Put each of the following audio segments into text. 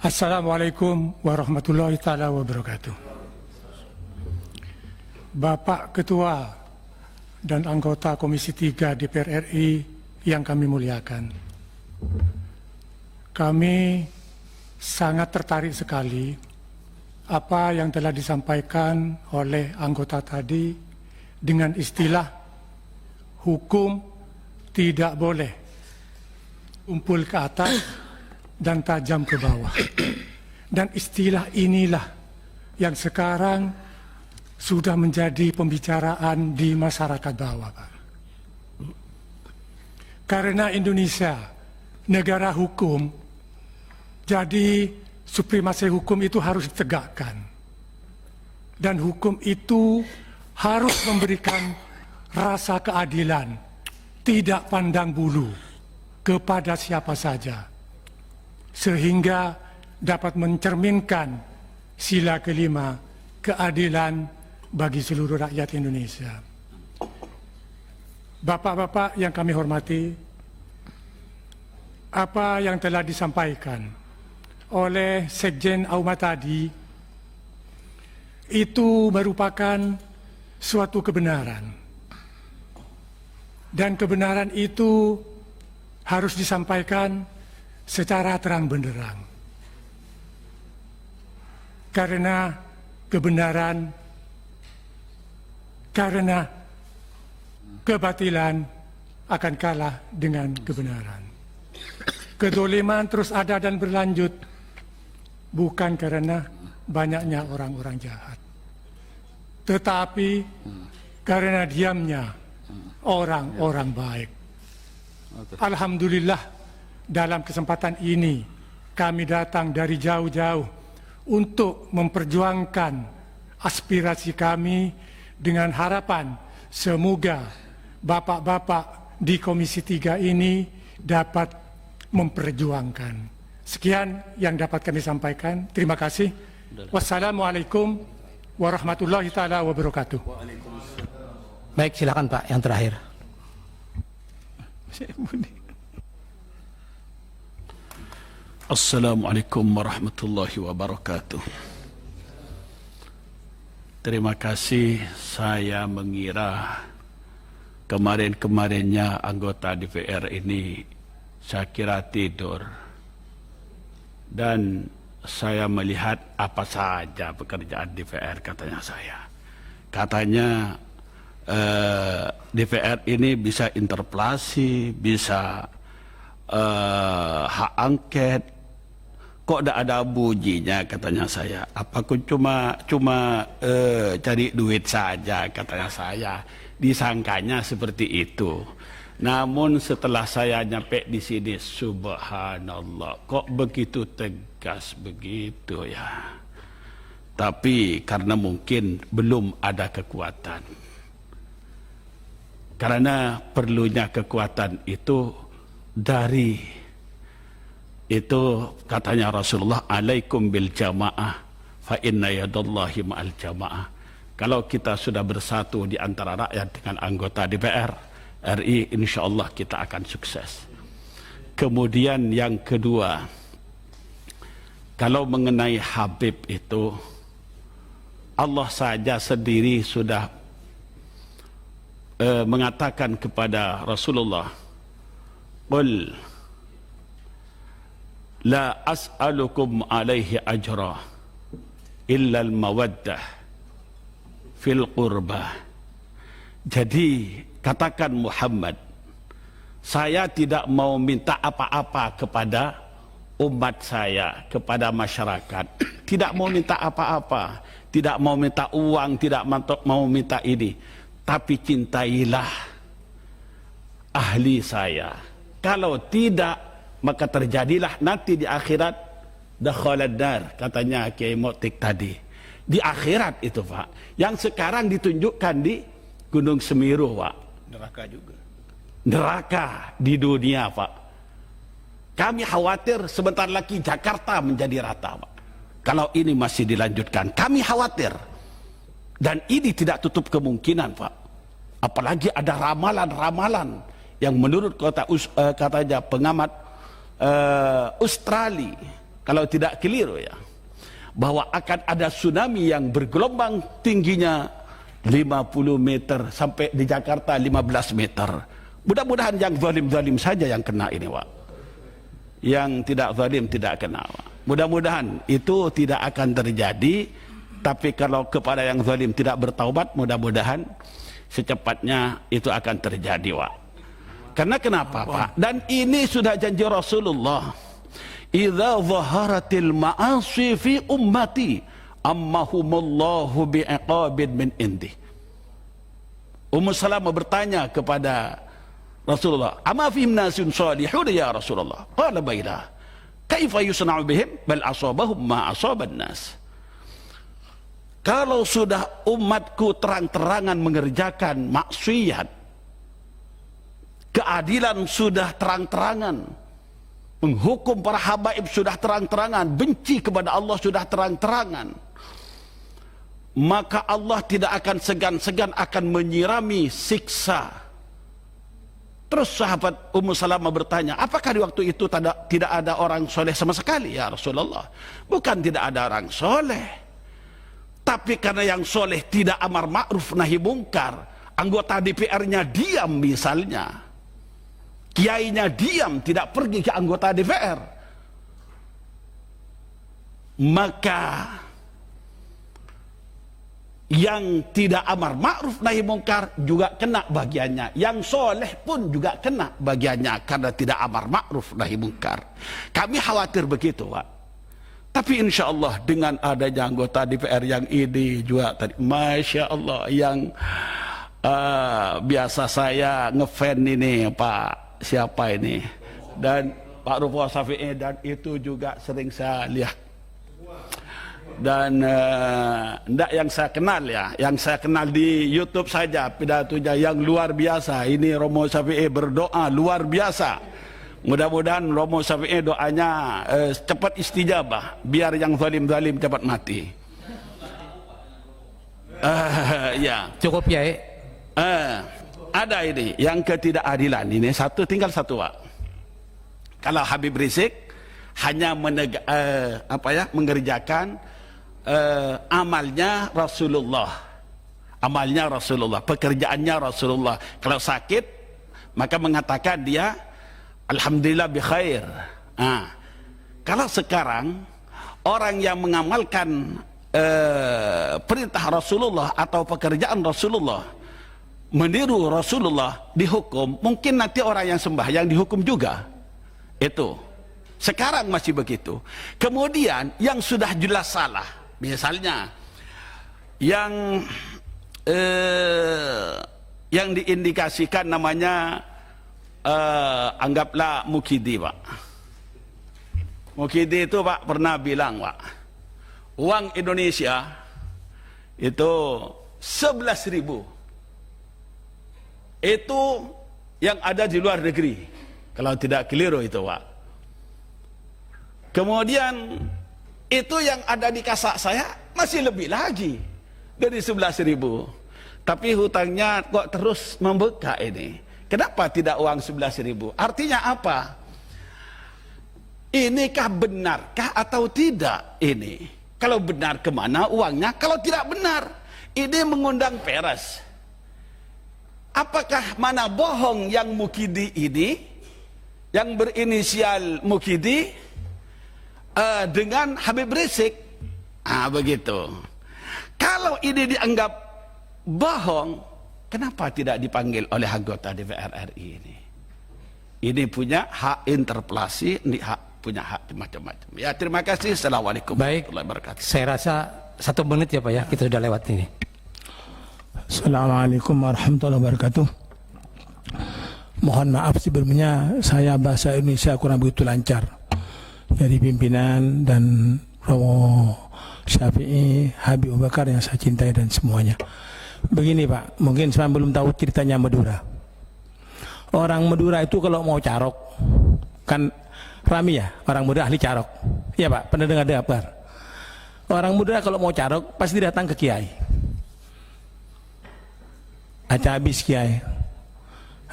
Assalamualaikum warahmatullahi taala wabarakatuh. Bapak Ketua dan anggota Komisi 3 DPR RI yang kami muliakan. Kami sangat tertarik sekali apa yang telah disampaikan oleh anggota tadi dengan istilah hukum tidak boleh umpul ke atas dan tajam ke bawah. Dan istilah inilah yang sekarang sudah menjadi pembicaraan di masyarakat bawah, Pak. Karena Indonesia negara hukum, jadi supremasi hukum itu harus ditegakkan. Dan hukum itu harus memberikan rasa keadilan, tidak pandang bulu kepada siapa saja, sehingga dapat mencerminkan sila kelima, keadilan bagi seluruh rakyat Indonesia. Bapak-bapak yang kami hormati, apa yang telah disampaikan oleh Sekjen Auma tadi itu merupakan suatu kebenaran. Dan kebenaran itu harus disampaikan secara terang benderang. Karena kebenaran, karena kebatilan akan kalah dengan kebenaran. Kedoliman terus ada dan berlanjut, bukan karena banyaknya orang-orang jahat, tetapi karena diamnya orang-orang baik. Alhamdulillah, dalam kesempatan ini kami datang dari jauh-jauh untuk memperjuangkan aspirasi kami dengan harapan semoga bapak-bapak di Komisi 3 ini dapat memperjuangkan. Sekian yang dapat kami sampaikan. Terima kasih. Wassalamualaikum warahmatullahi taala wabarakatuh. Baik, silakan Pak yang terakhir. Assalamualaikum warahmatullahi wabarakatuh. Terima kasih. Saya mengira kemarin-kemarinnya anggota DPR ini saya kira tidur. Dan saya melihat apa saja pekerjaan DPR, katanya saya. Katanya DPR ini bisa interpelasi, bisa hak angket. Kok tidak ada bunyinya, katanya saya. Apa aku cuma cari duit saja, katanya saya. Disangkanya seperti itu. Namun setelah saya nyampe di sini, subhanallah, kok begitu tegas begitu ya. Tapi karena mungkin belum ada kekuatan. Karena perlunya kekuatan itu dari itu katanya Rasulullah, alaikum bil jamaah fa inna yadallahi ma'al jamaah. Kalau kita sudah bersatu di antara rakyat dengan anggota DPR RI, insya Allah kita akan sukses. Kemudian yang kedua, kalau mengenai Habib itu, Allah saja sendiri sudah mengatakan kepada Rasulullah, qul la as'alukum alaihi ajra illa al-mawaddah fil qurbah. Jadi katakan Muhammad, saya tidak mau minta apa-apa kepada umat saya, kepada masyarakat. Tidak mau minta apa-apa, tidak mau minta uang, tidak mau minta ini. Tapi cintailah ahli saya. Kalau tidak, maka terjadilah nanti di akhirat dakhalad dar, katanya Kiai Motik tadi. Di akhirat itu, Pak. Yang sekarang ditunjukkan di Gunung Semeru, Pak. Neraka juga. Neraka di dunia, Pak. Kami khawatir sebentar lagi Jakarta menjadi rata, Pak. Kalau ini masih dilanjutkan, kami khawatir. Dan ini tidak tutup kemungkinan, Pak. Apalagi ada ramalan-ramalan yang menurut katanya pengamat Australia kalau tidak keliru ya, bahwa akan ada tsunami yang bergelombang tingginya 50 meter sampai di Jakarta 15 meter. Mudah-mudahan yang zalim-zalim saja yang kena ini, Pak. Yang tidak zalim tidak kena, Pak. Mudah-mudahan itu tidak akan terjadi, tapi kalau kepada yang zalim tidak bertaubat, mudah-mudahan secepatnya itu akan terjadi, Pak. Karena kenapa, Pak? Dan ini sudah janji Rasulullah. Idza zaharatil ma'asi fi ummati ammahumullahu bi'iqabin min indi. Ummu Salamah bertanya kepada Rasulullah, "Ama fihim nasun salihun ya Rasulullah?" Qala bala. Kaifa yusna'u bihim? Bal asabahum ma asaban nas. Kalau sudah umatku terang-terangan mengerjakan maksiat, keadilan sudah terang-terangan, menghukum para habaib sudah terang-terangan, benci kepada Allah sudah terang-terangan, maka Allah tidak akan segan-segan akan menyirami siksa. Terus sahabat Ummu Salamah bertanya, apakah di waktu itu tidak ada orang soleh sama sekali ya Rasulullah? Bukan tidak ada orang soleh, tapi karena yang soleh tidak amar ma'ruf nahi mungkar, anggota DPR-nya diam misalnya, kiainya diam, tidak pergi ke anggota DPR, maka yang tidak amar ma'ruf nahi mungkar juga kena bagiannya, yang soleh pun juga kena bagiannya karena tidak amar ma'ruf nahi mungkar. Kami khawatir begitu, Pak. Tapi insya Allah dengan adanya anggota DPR yang ini juga tadi, Masya Allah, yang biasa saya ngefan ini Pak siapa ini, dan Pak Rufo Syafi'i, dan itu juga sering saya lihat, dan enggak yang saya kenal ya, yang saya kenal di YouTube saja pidatonya yang luar biasa. Ini Romo Syafi'i berdoa luar biasa, mudah-mudahan Romo Syafi'i doanya cepat istijabah, biar yang zalim-zalim cepat mati. Ya Cukup ya. Ada ini yang ketidakadilan ini tinggal satu, Pak. Kalau Habib Rizik hanya mengerjakan amalnya Rasulullah, pekerjaannya Rasulullah. Kalau sakit maka mengatakan dia alhamdulillah bi khair. Kalau sekarang orang yang mengamalkan perintah Rasulullah atau pekerjaan Rasulullah, meniru Rasulullah, dihukum, mungkin nanti orang yang sembahyang dihukum juga. Itu sekarang masih begitu. Kemudian yang sudah jelas salah, misalnya yang diindikasikan namanya anggaplah Mukidi, Pak. Mukidi itu, Pak, pernah bilang, Pak, uang Indonesia itu 11.000 itu yang ada di luar negeri, kalau tidak keliru itu, Pak. Kemudian itu yang ada di kasak saya masih lebih lagi dari 11.000, tapi hutangnya kok terus membengkak ini. Kenapa tidak uang 11.000? Artinya apa? Inikah benarkah atau tidak ini? Kalau benar kemana uangnya? Kalau tidak benar, ini mengundang peres. Apakah mana bohong yang Mukidi ini, yang berinisial Mukidi, dengan Habib Rizik? Begitu. Kalau ini dianggap bohong, kenapa tidak dipanggil oleh anggota DPR RI ini? Ini punya hak interpelasi, ini punya hak macam-macam. Ya, terima kasih. Assalamualaikum warahmatullahi wabarakatuh. Saya rasa 1 menit ya Pak ya, kita sudah lewat ini. Assalamualaikum warahmatullahi wabarakatuh. Mohon maaf sebelumnya saya bahasa Indonesia kurang begitu lancar. Dari pimpinan dan Romo Syafi'i, Habib Abu Bakar yang saya cintai dan semuanya. Begini Pak, mungkin saya belum tahu ceritanya Madura. Orang Madura itu kalau mau carok, kan rami ya, orang Madura ahli carok. Iya Pak, pernah dengar kabar? Orang Madura kalau mau carok pasti datang ke Kiai. Aca habis Kiai.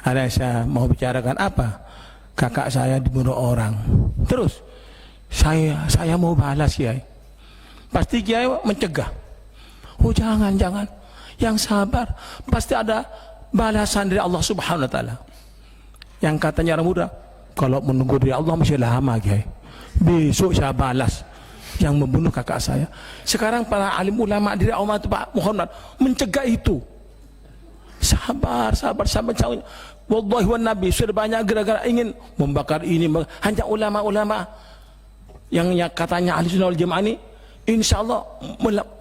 Ada saya mau bicarakan apa? Kakak saya dibunuh orang. Terus saya mau balas Kiai. Pasti Kiai mencegah. Oh jangan, yang sabar, pasti ada balasan dari Allah Subhanahu Wa Taala. Yang katanya orang muda, kalau menunggu dari Allah masih lama Kiai. Besok saya balas yang membunuh kakak saya. Sekarang para alim ulama dari umat Pak Muhammad mencegah itu. Sabar. Wallahi wan Nabi sudah banyak gara-gara ingin membakar ini. Hanya ulama-ulama yang katanya ahli sunnah wal jamaah ini, insya Allah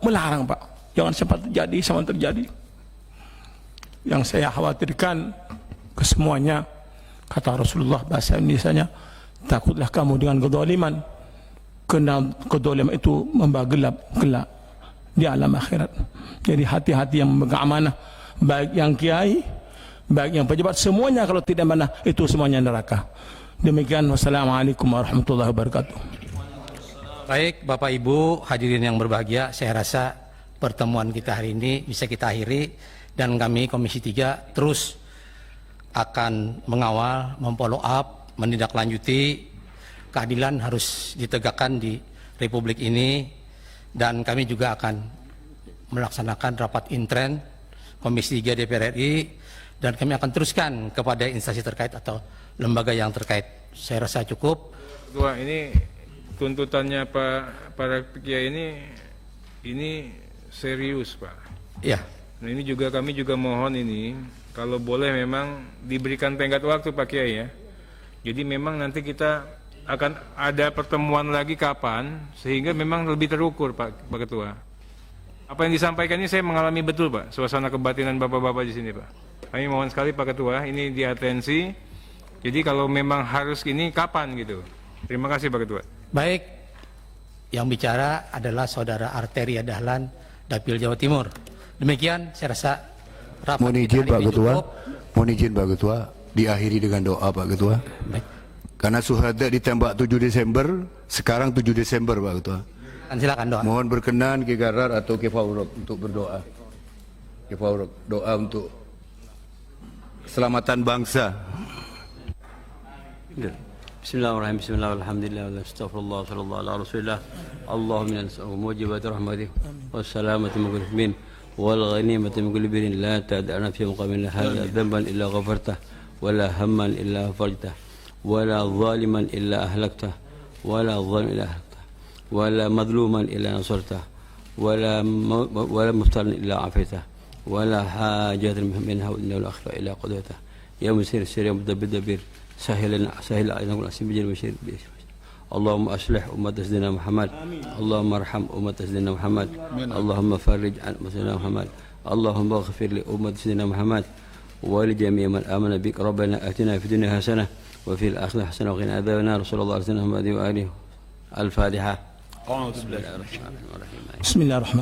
melarang Pak. Jangan sempat terjadi. Yang saya khawatirkan ke semuanya, kata Rasulullah bahasa Indonesianya, takutlah kamu dengan kezaliman, karena kezaliman itu membawa gelap di alam akhirat. Jadi hati-hati yang memegang amanah, baik yang kiai, baik yang pejabat, semuanya kalau tidak amanah itu semuanya neraka. Demikian, wassalamualaikum warahmatullahi wabarakatuh. Baik, Bapak Ibu hadirin yang berbahagia, saya rasa pertemuan kita hari ini bisa kita akhiri, dan kami Komisi 3 terus akan mengawal, memfollow up, menindaklanjuti keadilan harus ditegakkan di Republik ini, dan kami juga akan melaksanakan rapat intern Komisi 3 DPR RI, dan kami akan teruskan kepada instansi terkait atau lembaga yang terkait. Saya rasa cukup. Ketua, ini tuntutannya para kiai ini serius Pak. Ya. Nah ini juga kami juga mohon ini, kalau boleh memang diberikan tenggat waktu Pak Kiai ya. Jadi memang nanti kita akan ada pertemuan lagi kapan, sehingga memang lebih terukur Pak Ketua. Apa yang disampaikan ini saya mengalami betul Pak, suasana kebatinan bapak-bapak di sini Pak. Kami mohon sekali Pak Ketua, ini diatensi. Jadi kalau memang harus ini kapan gitu. Terima kasih Pak Ketua. Baik, yang bicara adalah Saudara Arteria Dahlan, Dapil Jawa Timur. Demikian saya rasa rapat. Mohon izin Pak Ketua, mohon izin Pak Ketua, diakhiri dengan doa Pak Ketua. Baik. Karena Suhada ditembak 7 Desember, sekarang 7 Desember Pak Ketua. Silakan doa. Mohon berkenan Ki Garar atau Ki Fauruk untuk berdoa. Ki Fauruk, doa untuk keselamatan bangsa. Bismillahirrahmanirrahim. Bismillahirrahmanirrahim. Astagfirullah sallallahu alaihi rasulillah. Allahumma nas'aluka mujibat rahmatik wassalamata min kulli min wal ghanimata min kulli birin la tad'ana fi maqamin hadha dhanban illa ghafartah wala hamman illa farjtah wala zaliman illa ahlaktah wala zaliman illa ahlaktah wala madluman illa nasartah wala muftaran illa afaitah wala hajatan minha wa inna al-akhira illa qadaytah ya musir sir ya mudabbir سهل علينا كل أسم بجل بشير. اللهم أصلح أمة سيدنا محمد. اللهم ارحم أمة سيدنا محمد. اللهم فرج عن أمة سيدنا محمد. اللهم اغفر لأمة سيدنا محمد ولجميع من آمن بك. ربنا آتنا في الدنيا حسنة وفي الآخرة حسنة وقنا عذاب النار. صلى الله عليه وسلم وآله الفاتحة. بسم الله الرحمن